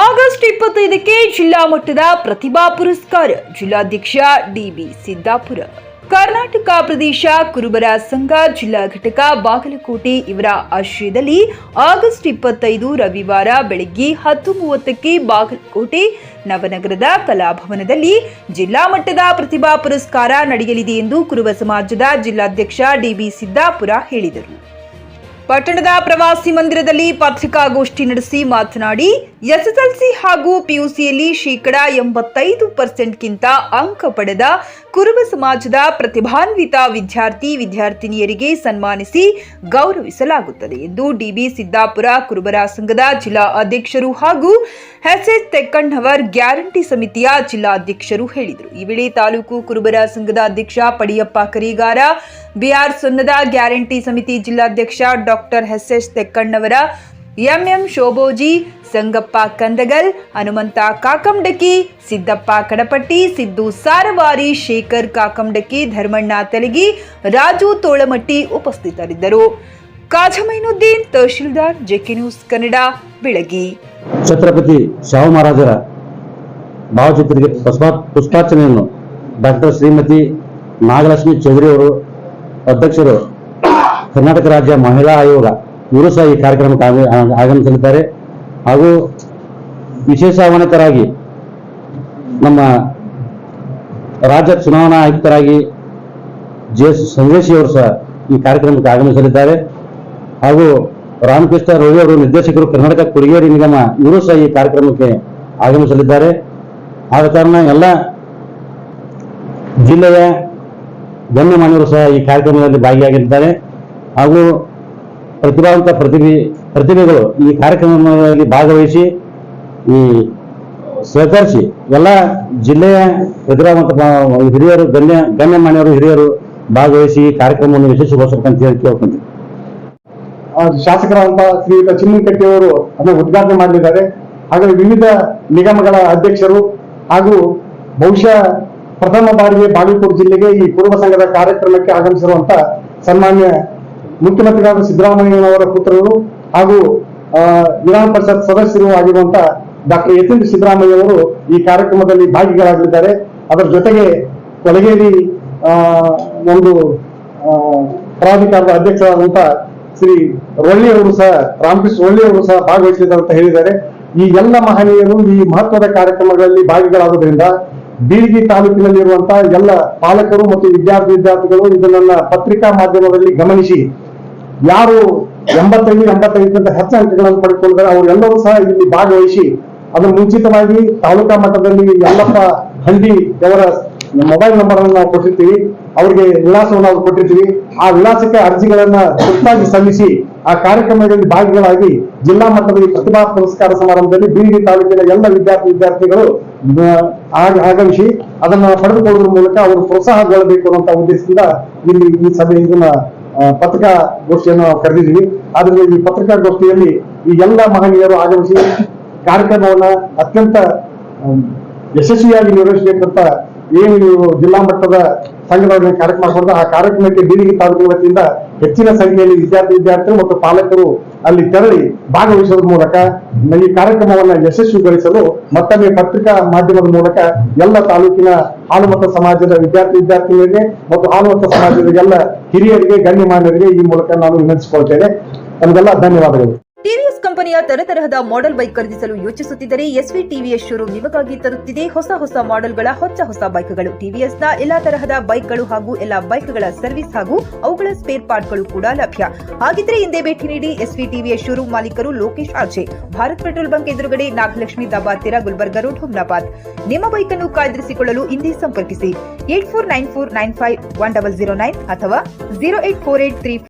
August 25ಕ್ಕೆ ಜಿಲ್ಲಾ ಮಟ್ಟದ ಪ್ರತಿಭಾ ಪುರಸ್ಕಾರ. ಜಿಲ್ಲಾಧ್ಯಕ್ಷ ಡಿಬಿ ಸಿದ್ದಾಪುರ. ಕರ್ನಾಟಕ ಪ್ರದೇಶ ಕುರುಬರ ಸಂಘ ಜಿಲ್ಲಾ ಘಟಕ ಬಾಗಲಕೋಟೆ ಇವರ ಆಶ್ರಯದಲ್ಲಿ ಆಗಸ್ಟ್ 25 ರವಿವಾರ ಬೆಳಗ್ಗೆ 10:30ಕ್ಕೆ ಬಾಗಲಕೋಟೆ ನವನಗರದ ಕಲಾಭವನದಲ್ಲಿ ಜಿಲ್ಲಾ ಮಟ್ಟದ ಪ್ರತಿಭಾ ಪುರಸ್ಕಾರ ನಡೆಯಲಿದೆ ಎಂದು ಕುರುಬ ಸಮಾಜದ ಜಿಲ್ಲಾಧ್ಯಕ್ಷ ಡಿಬಿ ಸಿದ್ದಾಪುರ ಹೇಳಿದರು. ಪಟ್ಟಣದ ಪ್ರವಾಸಿ ಮಂದಿರದಲ್ಲಿ ಪತ್ರಿಕಾಗೋಷ್ಠಿ ನಡೆಸಿ ಮಾತನಾಡಿ, ಎಸ್ಎಸ್ಎಲ್ಸಿ ಹಾಗೂ ಪಿಯುಸಿಯಲ್ಲಿ 85%ಗಿಂತ ಅಂಕ ಪಡೆದ ಕುರುಬ ಸಮಾಜದ ಪ್ರತಿಭಾನ್ವಿತ ವಿದ್ಯಾರ್ಥಿನಿಯರಿಗೆ ಸನ್ಮಾನಿಸಿ ಗೌರವಿಸಲಾಗುತ್ತದೆ ಎಂದು ಡಿಬಿ ಸಿದ್ದಾಪುರ ಕುರುಬರ ಸಂಘದ ಜಿಲ್ಲಾ ಅಧ್ಯಕ್ಷರು ಹಾಗೂ ಎಸ್ಎಸ್ ತೆಕ್ಕಣ್ಣವರ್ ಗ್ಯಾರಂಟಿ ಸಮಿತಿಯ ಜಿಲ್ಲಾಧ್ಯಕ್ಷರು ಹೇಳಿದರು. ಈ ವೇಳೆ ತಾಲೂಕು ಕುರುಬರ ಸಂಘದ ಅಧ್ಯಕ್ಷ ಪಡಿಯಪ್ಪ ಕರಿಗಾರ, ಬಿಆರ್ ಸೊನ್ನದ ಗ್ಯಾರಂಟಿ ಸಮಿತಿ ಜಿಲ್ಲಾಧ್ಯಕ್ಷ doctor SS Tekkannavar, MM Shobhoji, Sangappa Kandagal, Hanumanth Kakandaki, Siddappa Kadapatti, Siddu Saravari, Shekhar Kakandaki, Dharmanna Telagi, Raju Tolamatti ಉಪಸ್ಥಿತರಿದ್ದರು. ಕಾಜಮೈನುದ್ದೀನ್, ತಹಶೀಲ್ದಾರ್, ಜೆಕೆ ನ್ಯೂಸ್ ಕನ್ನಡ, ಬೆಳಗಿ. ಛತ್ರಪತಿ ಶಾಹು ಮಹಾರಾಜರ ಭಾವಚಿತ್ರಕ್ಕೆ ಪುಷ್ಪಾರ್ಚನೆಯನ್ನು ಡಾಕ್ಟರ್ ಶ್ರೀಮತಿ ನಾಗಲಕ್ಷ್ಮಿ ಚೌಧರಿ ಅವರು, ಅಧ್ಯಕ್ಷರು, ಕರ್ನಾಟಕ ರಾಜ್ಯ ಮಹಿಳಾ ಆಯೋಗ, ಇವರು ಸಹ ಈ ಕಾರ್ಯಕ್ರಮಕ್ಕೆ ಆಗಮಿಸಲಿದ್ದಾರೆ. ಹಾಗೂ ವಿಶೇಷ ಆಹ್ವಾನಿತರಾಗಿ ನಮ್ಮ ರಾಜ್ಯ ಚುನಾವಣಾ ಆಯುಕ್ತರಾಗಿ ಜೆ.ಎಸ್. ಸಂದೇಶಿ ಅವರು ಸಹ ಈ ಕಾರ್ಯಕ್ರಮಕ್ಕೆ ಆಗಮಿಸಲಿದ್ದಾರೆ. ಹಾಗೂ ರಾಮಕೃಷ್ಣ ರೋಗಿ ಅವರು, ನಿರ್ದೇಶಕರು, ಕರ್ನಾಟಕ ಕೊಡಿಗೇರಿ ನಿಗಮ, ಇವರು ಸಹ ಈ ಕಾರ್ಯಕ್ರಮಕ್ಕೆ ಆಗಮಿಸಲಿದ್ದಾರೆ. ಆದ ಕಾರಣ ಎಲ್ಲ ಜಿಲ್ಲೆಯ ಗಣ್ಯಮಾನ್ಯರು ಸಹ ಈ ಕಾರ್ಯಕ್ರಮದಲ್ಲಿ ಭಾಗಿಯಾಗಿದ್ದಾರೆ. ಹಾಗೂ ಪ್ರತಿಭಾವಂತ ಪ್ರತಿಭೆಗಳು ಈ ಕಾರ್ಯಕ್ರಮದಲ್ಲಿ ಭಾಗವಹಿಸಿ ಈ ಸಹಕರಿಸಿ ಎಲ್ಲ ಜಿಲ್ಲೆಯ ಪ್ರತಿಭಾವಂತ ಹಿರಿಯರು, ಗಣ್ಯಮಾನ್ಯರು, ಹಿರಿಯರು ಭಾಗವಹಿಸಿ ಈ ಕಾರ್ಯಕ್ರಮವನ್ನು ಯಶಸ್ವಿಗೊಳಿಸಬೇಕಂತ ಹೇಳಿ ಕೇಳ್ಕೊಂತೀವಿ. ಶಾಸಕರಾದಂತ ಶ್ರೀಯುತ ಚಿನ್ನಕಟ್ಟಿ ಅವರು ಅದನ್ನು ಉದ್ಘಾಟನೆ ಮಾಡಲಿದ್ದಾರೆ. ಹಾಗಾಗಿ ವಿವಿಧ ನಿಗಮಗಳ ಅಧ್ಯಕ್ಷರು ಹಾಗೂ ಬಹುಶಃ ಪ್ರಥಮ ಬಾರಿಗೆ ಬಾಗಲಕೋಟೆ ಜಿಲ್ಲೆಗೆ ಈ ಕುರುಬ ಸಂಘದ ಕಾರ್ಯಕ್ರಮಕ್ಕೆ ಆಗಮಿಸಿರುವಂತ ಸನ್ಮಾನ್ಯ ಮುಖ್ಯಮಂತ್ರಿಗಳಾದ ಸಿದ್ದರಾಮಯ್ಯನವರ ಪುತ್ರರು ಹಾಗೂ ವಿಧಾನ ಪರಿಷತ್ ಸದಸ್ಯರು ಆಗಿರುವಂತ ಡಾಕ್ಟರ್ ಯತೀಂದ್ರ ಸಿದ್ದರಾಮಯ್ಯ ಅವರು ಈ ಕಾರ್ಯಕ್ರಮದಲ್ಲಿ ಭಾಗಿಗಳಾಗಲಿದ್ದಾರೆ. ಅದರ ಜೊತೆಗೆ ಕೊಳಗೇರಿ ಒಂದು ಪ್ರಾಧಿಕಾರದ ಅಧ್ಯಕ್ಷರಾದಂತ ಶ್ರೀ ರೊಳ್ಳಿ ಅವರು ಸಹ, ರಾಮಕೃಷ್ಣ ರೊಳ್ಳಿ ಅವರು ಸಹ ಭಾಗವಹಿಸಲಿದ್ದಾರೆ ಅಂತ ಹೇಳಿದ್ದಾರೆ. ಈ ಎಲ್ಲ ಮಹನೀಯರು ಈ ಮಹತ್ವದ ಕಾರ್ಯಕ್ರಮಗಳಲ್ಲಿ ಭಾಗಿಗಳಾಗೋದ್ರಿಂದ ಬೀಳಗಿ ತಾಲೂಕಿನಲ್ಲಿರುವಂತಹ ಎಲ್ಲ ಪಾಲಕರು ಮತ್ತು ವಿದ್ಯಾರ್ಥಿಗಳು ಇದನ್ನ ಪತ್ರಿಕಾ ಮಾಧ್ಯಮದಲ್ಲಿ ಗಮನಿಸಿ ಯಾರು 85 ಹೆಚ್ಚು ಅಂಕಗಳನ್ನು ಪಡೆದುಕೊಂಡಿದ್ದಾರೆ ಅವರೆಲ್ಲರೂ ಸಹ ಇಲ್ಲಿ ಭಾಗವಹಿಸಿ, ಅದನ್ನು ಮುಂಚಿತವಾಗಿ ತಾಲೂಕಾ ಮಟ್ಟದಲ್ಲಿ ಯಲ್ಲಪ್ಪ ಹಂಡಿ ಅವರ ಮೊಬೈಲ್ ನಂಬರ್ ಅನ್ನು ನಾವು ಕೊಟ್ಟಿರ್ತೀವಿ, ಅವರಿಗೆ ವಿಳಾಸವನ್ನು ನಾವು ಕೊಟ್ಟಿರ್ತೀವಿ. ಆ ವಿಳಾಸಕ್ಕೆ ಅರ್ಜಿಗಳನ್ನ ತುರ್ತಾಗಿ ಸಲ್ಲಿಸಿ ಆ ಕಾರ್ಯಕ್ರಮದಲ್ಲಿ ಭಾಗಿಗಳಾಗಿ ಜಿಲ್ಲಾ ಮಟ್ಟದ ಈ ಪ್ರತಿಭಾ ಪುರಸ್ಕಾರ ಸಮಾರಂಭದಲ್ಲಿ ಬೀಳಗಿ ತಾಲೂಕಿನ ಎಲ್ಲ ವಿದ್ಯಾರ್ಥಿಗಳು ಆಗಮಿಸಿ ಅದನ್ನ ಪಡೆದುಕೊಳ್ಳುವುದರ ಮೂಲಕ ಅವರು ಪ್ರೋತ್ಸಾಹಗೊಳ್ಳಬೇಕು ಅನ್ನುವಂತ ಉದ್ದೇಶದಿಂದ ಇಲ್ಲಿ ಈ ಸಭೆ ಇದನ್ನ ಪತ್ರಿಕಾಗೋಷ್ಠಿಯನ್ನು ನಾವು ಕರೆದಿದ್ದೀವಿ. ಆದ್ರೆ ಈ ಪತ್ರಿಕಾಗೋಷ್ಠಿಯಲ್ಲಿ ಈ ಎಲ್ಲ ಮಹನೀಯರು ಆಗಮಿಸಿ ಕಾರ್ಯಕ್ರಮವನ್ನ ಅತ್ಯಂತ ಯಶಸ್ವಿಯಾಗಿ ನಿರ್ವಹಿಸಬೇಕಂತ ಏನು ನೀವು ಜಿಲ್ಲಾ ಮಟ್ಟದ ಸಂಘದವರಿಗೆ ಕಾರ್ಯಕ್ರಮ ಮಾಡಿಕೊಂಡು ಆ ಕಾರ್ಯಕ್ರಮಕ್ಕೆ ಬೀಳಗಿ ತಾಲೂಕಿನ ವತಿಯಿಂದ ಹೆಚ್ಚಿನ ಸಂಖ್ಯೆಯಲ್ಲಿ ವಿದ್ಯಾರ್ಥಿಗಳು ಮತ್ತು ಪಾಲಕರು ಅಲ್ಲಿ ತೆರಳಿ ಭಾಗವಹಿಸುವುದರ ಮೂಲಕ ಈ ಕಾರ್ಯಕ್ರಮವನ್ನ ಯಶಸ್ವಿಗೊಳಿಸಲು ಮತ್ತೊಮ್ಮೆ ಪತ್ರಿಕಾ ಮಾಧ್ಯಮದ ಮೂಲಕ ಎಲ್ಲ ತಾಲೂಕಿನ ಹಾಲುಮತ ಸಮಾಜದ ವಿದ್ಯಾರ್ಥಿನಿಯರಿಗೆ ಮತ್ತು ಹಾಲುಮತ ಸಮಾಜದ ಎಲ್ಲ ಹಿರಿಯರಿಗೆ, ಗಣ್ಯಮಾನ್ಯರಿಗೆ ಈ ಮೂಲಕ ನಾನು ವಿನಂತಿಸಿಕೊಳ್ತೇನೆ. ನಮಗೆಲ್ಲ ಧನ್ಯವಾದಗಳು. ಟಿವಿಎಸ್ ಕಂಪನಿಯ ತರತರಹದ ಮಾಡೆಲ್ ಬೈಕ್ ಖರೀದಿಸಲು ಯೋಚಿಸುತ್ತಿದ್ದರೆ ಎಸ್ವಿ ಟಿವಿಎಸ್ ಶೋರೂಮ್ ನಿಮಗಾಗಿ ತರುತ್ತಿದೆ ಹೊಸ ಮಾಡೆಲ್ಗಳ ಹೊಸ ಬೈಕ್ಗಳು. ಟಿವಿಎಸ್ನ ಎಲ್ಲಾ ತರಹದ ಬೈಕ್ಗಳು ಹಾಗೂ ಎಲ್ಲಾ ಬೈಕ್ಗಳ ಸರ್ವಿಸ್ ಹಾಗೂ ಅವುಗಳ ಸ್ಪೇರ್ ಪಾರ್ಟ್ಗಳು ಕೂಡ ಲಭ್ಯ. ಹಾಗಿದ್ರೆ ಹಿಂದೆ ಭೇಟಿ ನೀಡಿ. ಎಸ್ವಿ ಟಿವಿಎಸ್ ಶೋರೂಮ್ ಮಾಲೀಕರು Lokesh RJ, Bharat petrol bunk ಎದುರುಗಡೆ, ನಾಗಲಕ್ಷ್ಮಿ ದಾಬಾ ತೀರ, ಗುಲ್ಬರ್ಗಾ ರೋಡ್, ಹುಮ್ನಾಬಾದ್. ನಿಮ್ಮ ಬೈಕ್ ಅನ್ನು ಕಾಯ್ದಿರಿಸಿಕೊಳ್ಳಲು ಹಿಂದೆ ಸಂಪರ್ಕಿಸಿ 8494951009 ಅಥವಾ 08483